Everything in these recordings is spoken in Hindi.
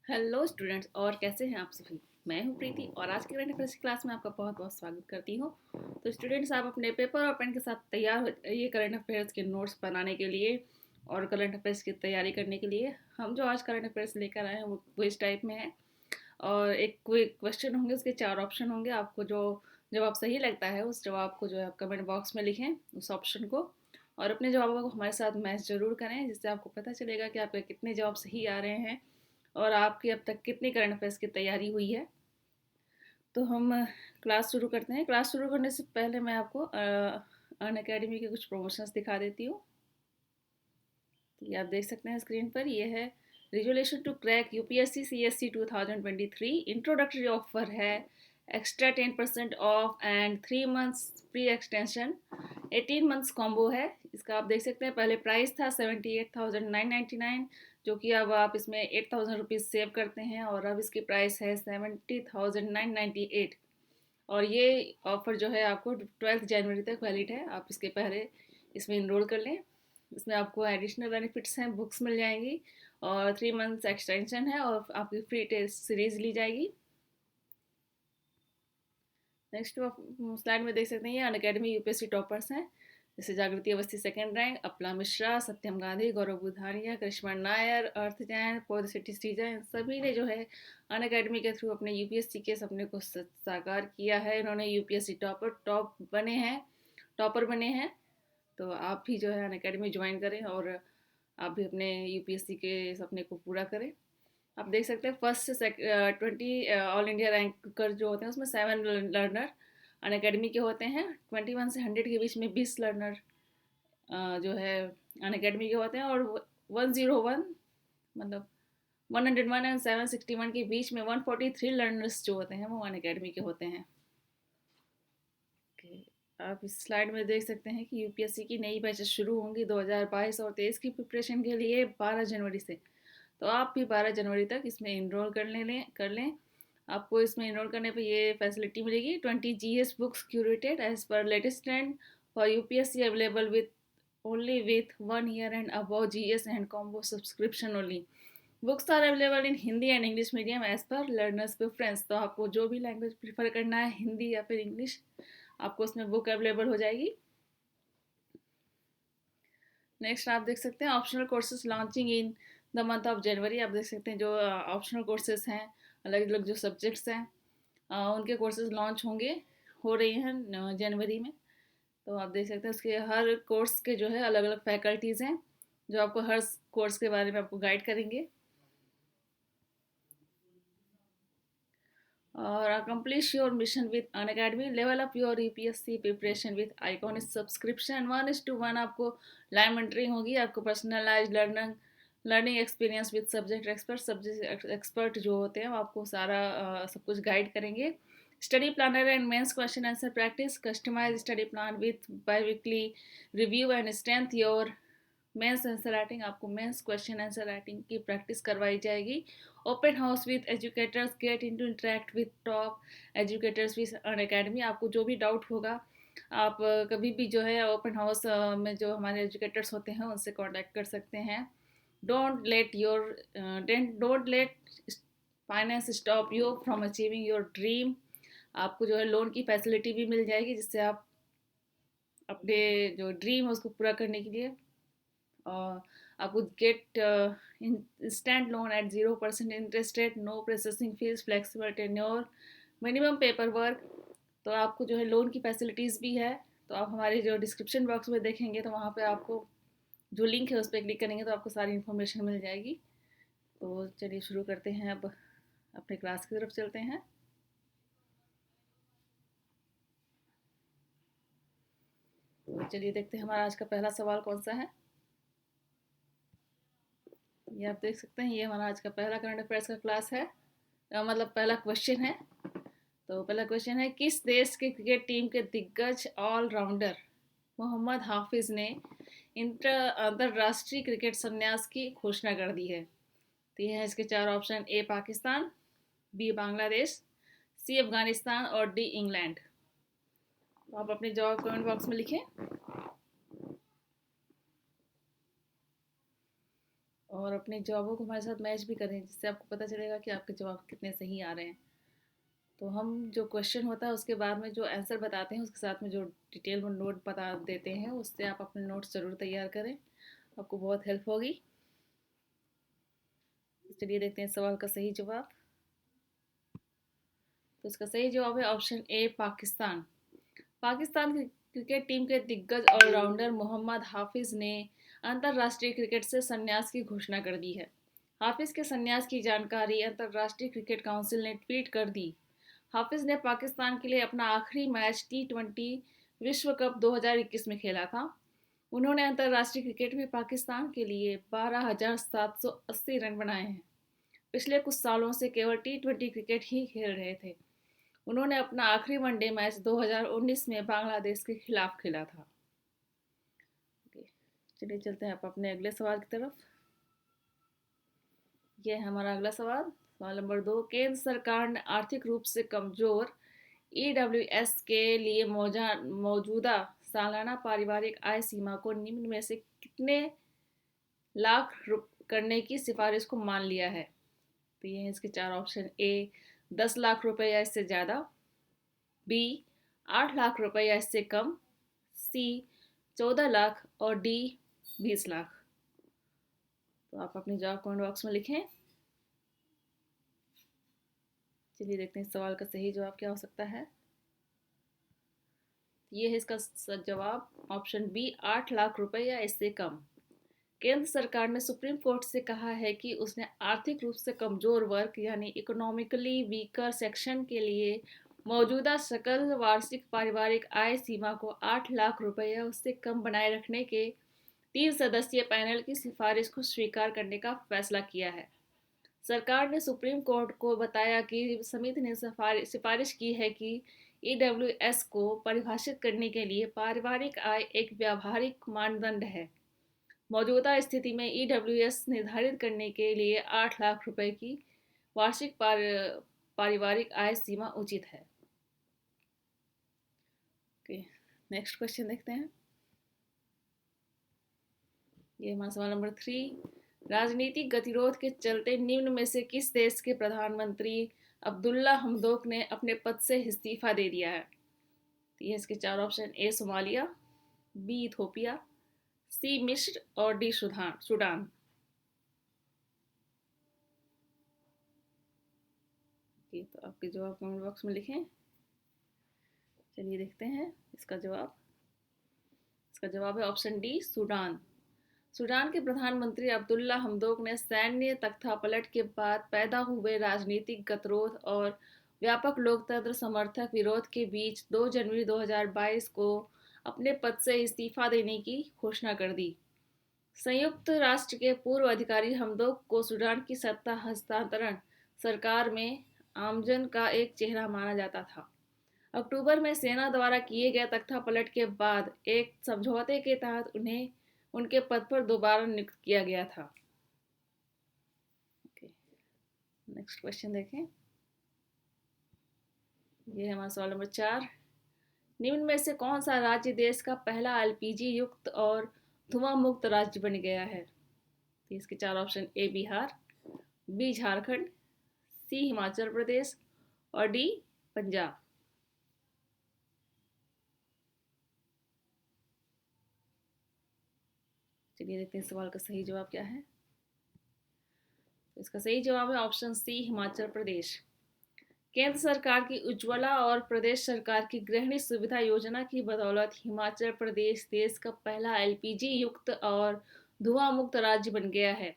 हेलो स्टूडेंट्स, और कैसे हैं आप सभी। मैं हूं प्रीति और आज की करंट अफेयर्स क्लास में आपका बहुत बहुत स्वागत करती हूं। तो स्टूडेंट्स, आप अपने पेपर और पेन के साथ तैयार हो जाइए करंट अफेयर्स के नोट्स बनाने के लिए और करंट अफेयर्स की तैयारी करने के लिए। हम जो आज करंट अफेयर्स लेकर आए हैं वो इस टाइप में है। और एक कोई क्वेश्चन होंगे, उसके 4 ऑप्शन होंगे। आपको जो जवाब सही लगता है उस जवाब को जो है आप कमेंट बॉक्स में लिखें उस ऑप्शन को, और अपने जवाबों को हमारे साथ मैच ज़रूर करें, जिससे आपको पता चलेगा कि आपके कितने जवाब सही आ रहे हैं और आपकी अब तक कितनी करंट अफेयर्स की तैयारी हुई है। तो हम क्लास शुरू करते हैं। क्लास शुरू करने से पहले मैं आपको अन अकेडमी के कुछ प्रमोशंस दिखा देती हूँ। ये आप देख सकते हैं स्क्रीन पर। ये है resolution to crack UPSC CSC 2023 introductory offer है। Extra 10% off and 3 months free extension. 18 months combo है इसका। आप देख सकते हैं पहले प्राइस था 78,999, जो कि अब आप इसमें 8,000 रुपीज़ सेव करते हैं और अब इसकी प्राइस है 70,998। और ये ऑफ़र जो है आपको 12 जनवरी तक वैलिड है। आप इसके पहले इसमें इनरोल कर लें। इसमें आपको एडिशनल बेनिफिट्स हैं, बुक्स मिल जाएंगी और 3 मंथ्स एक्सटेंशन है और आपकी फ्री टेस्ट सीरीज ली जाएगी। नेक्स्ट आप स्लाइड में देख सकते हैं, ये अनअकैडमी यूपीएससी टॉपर्स हैं, जैसे जागृति अवस्थी सेकंड रैंक, अपला मिश्रा, सत्यम गांधी, गौरव बुधानिया, करिश्मा नायर, अर्थ जैन, पौध सिटी श्रीजन, सभी ने जो है अनअकैडमी के थ्रू अपने यूपीएससी के सपने को साकार किया है। इन्होंने यूपीएससी टॉपर बने हैं। तो आप भी जो है अनअकैडमी ज्वाइन करें और आप भी अपने यूपीएससी के सपने को पूरा करें। आप देख सकते हैं फर्स्ट से 20 ऑल इंडिया रैंकर जो होते हैं उसमें 7 लर्नर अनअकैडमी के होते हैं। 21 से 100 के बीच में 20 लर्नर जो है अनअकैडमी के होते हैं, और 101 मतलब 101 एंड 761 के बीच में 143 लर्नर्स जो होते हैं वो अनअकैडमी के होते हैं। आप इस स्लाइड में देख सकते हैं कि यूपीएससी की नई बैचेस शुरू होंगी 2022 और 2023 की प्रिपरेशन के लिए 12 जनवरी से। तो आप भी 12 जनवरी तक इसमें इनरोल कर लें। आपको इसमें इनरोल करने पे ये फैसिलिटी मिलेगी। 20 GS books curated as per latest trend for UPSC available with only with 1 year and above GS and combo subscription only. Books are available in Hindi and English medium as per learners preference. तो आपको जो भी लैंग्वेज प्रीफर करना है, हिंदी या फिर इंग्लिश, आपको उसमें बुक अवेलेबल हो जाएगी। नेक्स्ट आप देख सकते हैं optional courses launching in the month of January. आप देख सकते हैं जो ऑप्शनल कोर्सेज हैं, अलग अलग जो सब्जेक्ट्स हैं उनके कोर्सेज लॉन्च हो रही हैं जनवरी में। तो आप देख सकते हैं उसके हर कोर्स के जो है अलग अलग फैकल्टीज़ हैं जो आपको हर कोर्स के बारे में आपको गाइड करेंगे। और accomplish your mission with an academy, level up your UPSC preparation with iconic subscription. 1:1 आपको लाइव मेंटरिंग होगी, आपको personalize learning experience with subject expert जो होते हैं वो आपको सारा सब कुछ गाइड करेंगे। Study planner and mains question answer practice, customize study plan with bi weekly review and strength your mains answer writing. आपको मेंस क्वेश्चन आंसर राइटिंग की प्रैक्टिस करवाई जाएगी। Open house with educators, get in to interact with top educators with Unacademy. आपको जो भी डाउट होगा आप कभी भी जो है ओपन हाउस में जो हमारे एजुकेटर्स होते हैं उनसे कांटेक्ट कर सकते हैं। Don't let finance stop you from achieving your dream. आपको जो है लोन की फैसिलिटी भी मिल जाएगी, जिससे आप अपने जो ड्रीम है उसको पूरा करने के लिए आपको get instant loan at 0% interest rate, no processing fees, flexible tenure, minimum paper work. तो आपको जो है लोन की फैसिलिटीज़ भी है। तो आप हमारे जो डिस्क्रिप्शन बॉक्स में देखेंगे तो वहाँ पे आपको जो लिंक है उस पर क्लिक करेंगे तो आपको सारी इन्फॉर्मेशन मिल जाएगी। तो चलिए शुरू करते हैं, अब अपने क्लास की तरफ चलते हैं। तो चलिए देखते हैं हमारा आज का पहला सवाल कौन सा है। ये आप देख सकते हैं, ये हमारा आज का पहला करंट अफेयर्स का क्लास है, मतलब पहला क्वेश्चन है। तो पहला क्वेश्चन है, किस देश के क्रिकेट टीम के दिग्गज ऑलराउंडर मोहम्मद हाफिज ने अंतर्राष्ट्रीय क्रिकेट संन्यास की घोषणा कर दी है। तो ये है इसके 4 ऑप्शन। ए पाकिस्तान, बी बांग्लादेश, सी अफगानिस्तान और डी इंग्लैंड। तो आप अपने जवाब कमेंट बॉक्स में लिखें। और अपने जवाबों को हमारे साथ मैच भी करें, जिससे आपको पता चलेगा कि आपके जवाब कितने सही आ रहे हैं। तो हम जो क्वेश्चन होता है उसके बाद में जो आंसर बताते हैं उसके साथ में जो डिटेल में नोट बता देते हैं, उससे आप अपने नोट्स ज़रूर तैयार करें, आपको बहुत हेल्प होगी। चलिए देखते हैं सवाल का सही जवाब। तो इसका सही जवाब है ऑप्शन ए, पाकिस्तान। पाकिस्तान की क्रिकेट टीम के दिग्गज ऑलराउंडर मोहम्मद हाफिज ने अंतर्राष्ट्रीय क्रिकेट से संन्यास की घोषणा कर दी है। हाफिज के संन्यास की जानकारी अंतर्राष्ट्रीय क्रिकेट काउंसिल ने ट्वीट कर दी। हाफिज ने पाकिस्तान के लिए अपना आखिरी मैच T20 विश्व कप 2021 में खेला था। उन्होंने अंतर्राष्ट्रीय क्रिकेट में पाकिस्तान के लिए 12,780 रन बनाए हैं। पिछले कुछ सालों से केवल T20 क्रिकेट ही खेल रहे थे। उन्होंने अपना आखिरी वनडे मैच 2019 में बांग्लादेश के खिलाफ खेला था। चलिए चलते हैं आप अपने अगले सवाल की तरफ। यह है हमारा अगला सवाल। सवाल नंबर 2, केंद्र सरकार ने आर्थिक रूप से कमजोर EWS के लिए मौजूदा सालाना पारिवारिक आय सीमा को निम्न में से कितने लाख करने की सिफारिश को मान लिया है। तो ये है इसके चार ऑप्शन। ए 10 लाख रुपए या इससे ज़्यादा, बी 8 लाख रुपए या इससे कम, सी 14 लाख और डी 20 लाख। तो आप अपने जवाब कमेंट बॉक्स में लिखें। चलिए देखते हैं सवाल का सही जवाब क्या हो सकता है। ये है इसका जवाब ऑप्शन बी, 8 लाख रुपए या इससे कम। केंद्र सरकार ने सुप्रीम कोर्ट से कहा है कि उसने आर्थिक रूप से कमजोर वर्ग यानी इकोनॉमिकली वीकर सेक्शन के लिए मौजूदा सकल वार्षिक पारिवारिक आय सीमा को 8 लाख रुपए या उससे कम बनाए रखने के 3 सदस्यीय पैनल की सिफारिश को स्वीकार करने का फैसला किया है। सरकार ने सुप्रीम कोर्ट को बताया कि समिति ने सिफारिश की है कि EWS को परिभाषित करने के लिए पारिवारिक आय एक व्यावहारिक मानदंड है। मौजूदा स्थिति में EWS निर्धारित करने के लिए 8 लाख रुपए की वार्षिक पारिवारिक आय सीमा उचित है। नेक्स्ट क्वेश्चन देखते हैं। ये हमारा सवाल नंबर 3, राजनीतिक गतिरोध के चलते निम्न में से किस देश के प्रधानमंत्री अब्दुल्ला हमदोक ने अपने पद से इस्तीफा दे दिया है। तो ये इसके चार ऑप्शन। ए सोमालिया, बी इथोपिया, सी मिस्र और डी सूडान। तो आपके जवाब कमेंट बॉक्स में लिखें। चलिए देखते हैं इसका जवाब। इसका जवाब है ऑप्शन डी, सूडान। सूडान के प्रधानमंत्री अब्दुल्ला हमदोक ने सैन्य तख्तापलट के बाद पैदा हुए राजनीतिक गतिरोध और व्यापक लोकतंत्र समर्थक विरोध के बीच 2 जनवरी 2022 को अपने पद से इस्तीफा देने की घोषणा कर दी। संयुक्त राष्ट्र के पूर्व अधिकारी हमदोक को सूडान की सत्ता हस्तांतरण सरकार में आमजन का एक चेहरा माना जाता था। अक्टूबर में सेना द्वारा किए गए तख्तापलट के बाद एक समझौते के तहत उन्हें उनके पद पर दोबारा नियुक्त किया गया था। नेक्स्ट क्वेश्चन देखें। ये है हमारा सवाल नंबर 4, निम्न में से कौन सा राज्य देश का पहला LPG युक्त और धुआं मुक्त राज्य बन गया है। तो इसके चार ऑप्शन। ए बिहार, बी झारखंड, सी हिमाचल प्रदेश और डी पंजाब। चलिए देखते हैं सवाल का सही जवाब क्या है। तो इसका सही जवाब है ऑप्शन सी, हिमाचल प्रदेश। केंद्र सरकार की उज्ज्वला और प्रदेश सरकार की गृहिणी सुविधा योजना की बदौलत हिमाचल प्रदेश देश का पहला LPG युक्त और धुआं मुक्त राज्य बन गया है।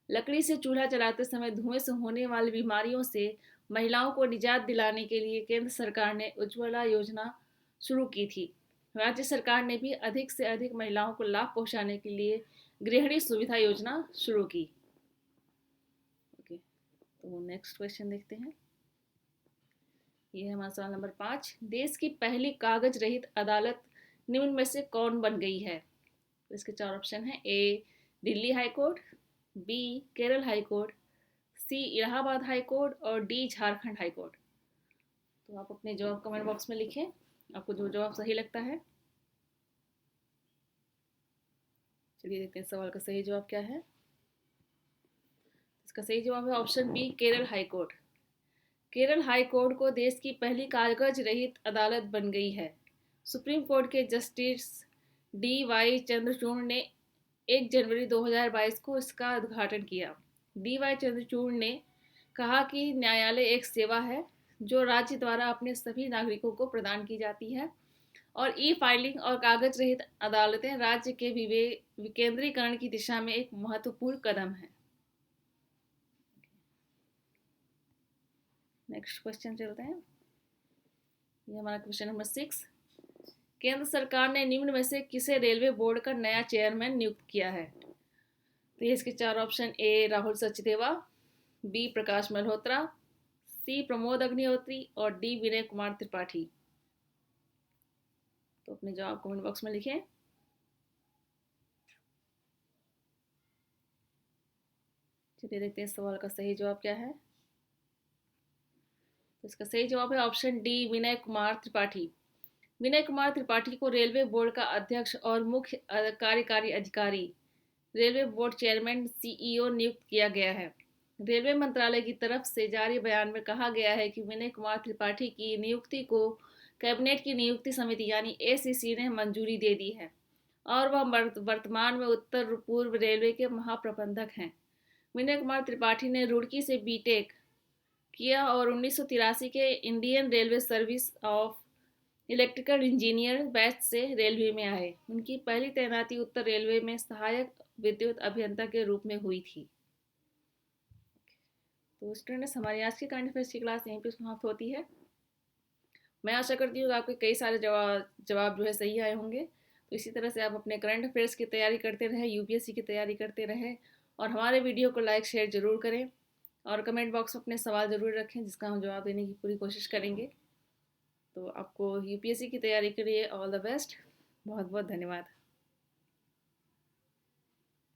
लकड़ी से चूल्हा जलाते समय धुएं से होने वाली बीमारियों से महिलाओं को निजात दिलाने के लिए केंद्र सरकार ने उज्ज्वला योजना शुरू की थी। राज्य सरकार ने भी अधिक से अधिक महिलाओं को लाभ पहुंचाने के लिए गृहिणी सुविधा योजना शुरू की। ओके, तो नेक्स्ट क्वेश्चन देखते हैं। ये है हमारा सवाल नंबर 5, देश की पहली कागज रहित अदालत निम्न में से कौन बन गई है। तो इसके चार ऑप्शन हैं। A Delhi high court, B Kerala high court, C Allahabad high court और डी झारखंड हाई कोर्ट। तो आप अपने जवाब कमेंट बॉक्स में लिखें, आपको जो जवाब सही लगता है। चलिए देखते हैं सवाल का सही जवाब क्या है। इसका सही जवाब है option B, Kerala high court. Kerala high court को देश की पहली कागज रहित अदालत बन गई है। सुप्रीम कोर्ट के जस्टिस डी वाई चंद्रचूड़ ने 1 जनवरी 2022 को इसका उद्घाटन किया। डी वाई चंद्रचूड़ ने कहा कि न्यायालय एक सेवा है जो राज्य द्वारा अपने सभी नागरिकों को प्रदान की जाती है और ई फाइलिंग और कागज रहित अदालतें राज्य के विकेंद्रीकरण की दिशा में एक महत्वपूर्ण कदम है। नेक्स्ट क्वेश्चन चलते हैं। ये हमारा क्वेश्चन नंबर 6। केंद्र सरकार ने निम्न में से किसे रेलवे बोर्ड का नया चेयरमैन नियुक्त किया है? तो ये इसके 4 ऑप्शन: ए राहुल सचदेवा, बी प्रकाश मल्होत्रा, सी प्रमोद अग्निहोत्री और डी विनय कुमार त्रिपाठी। तो अपने जवाब कमेंट बॉक्स में लिखें। चलिए देखते हैं सवाल का सही जवाब क्या है। तो इसका सही जवाब है ऑप्शन डी, विनय कुमार त्रिपाठी। विनय कुमार त्रिपाठी को रेलवे बोर्ड का अध्यक्ष और मुख्य कार्यकारी अधिकारी, रेलवे बोर्ड चेयरमैन सीईओ नियुक्त किया गया है। रेलवे मंत्रालय की तरफ से जारी बयान में कहा गया है कि विनय कुमार त्रिपाठी की नियुक्ति को कैबिनेट की नियुक्ति समिति यानी एसीसी ने मंजूरी दे दी है और वह वर्तमान में उत्तर पूर्व रेलवे के महाप्रबंधक हैं। विनय कुमार त्रिपाठी ने रुड़की से बीटेक किया और 1983 के Indian railway service of electrical engineer batch से रेलवे में आए। उनकी पहली तैनाती उत्तर रेलवे में सहायक विद्युत अभियंता के रूप में हुई थी। तो स्टूडेंट्स, हमारी आज की करंट अफेयर्स की क्लास यहीं पर समाप्त होती है। मैं आशा करती हूँ कि आपके कई सारे जवाब जो है सही आए होंगे। तो इसी तरह से आप अपने करंट अफेयर्स की तैयारी करते रहें, यूपीएससी की तैयारी करते रहें और हमारे वीडियो को लाइक शेयर ज़रूर करें और कमेंट बॉक्स में अपने सवाल ज़रूर रखें जिसका हम जवाब देने की पूरी कोशिश करेंगे। तो आपको यूपीएससी की तैयारी के लिए ऑल द बेस्ट। बहुत बहुत धन्यवाद।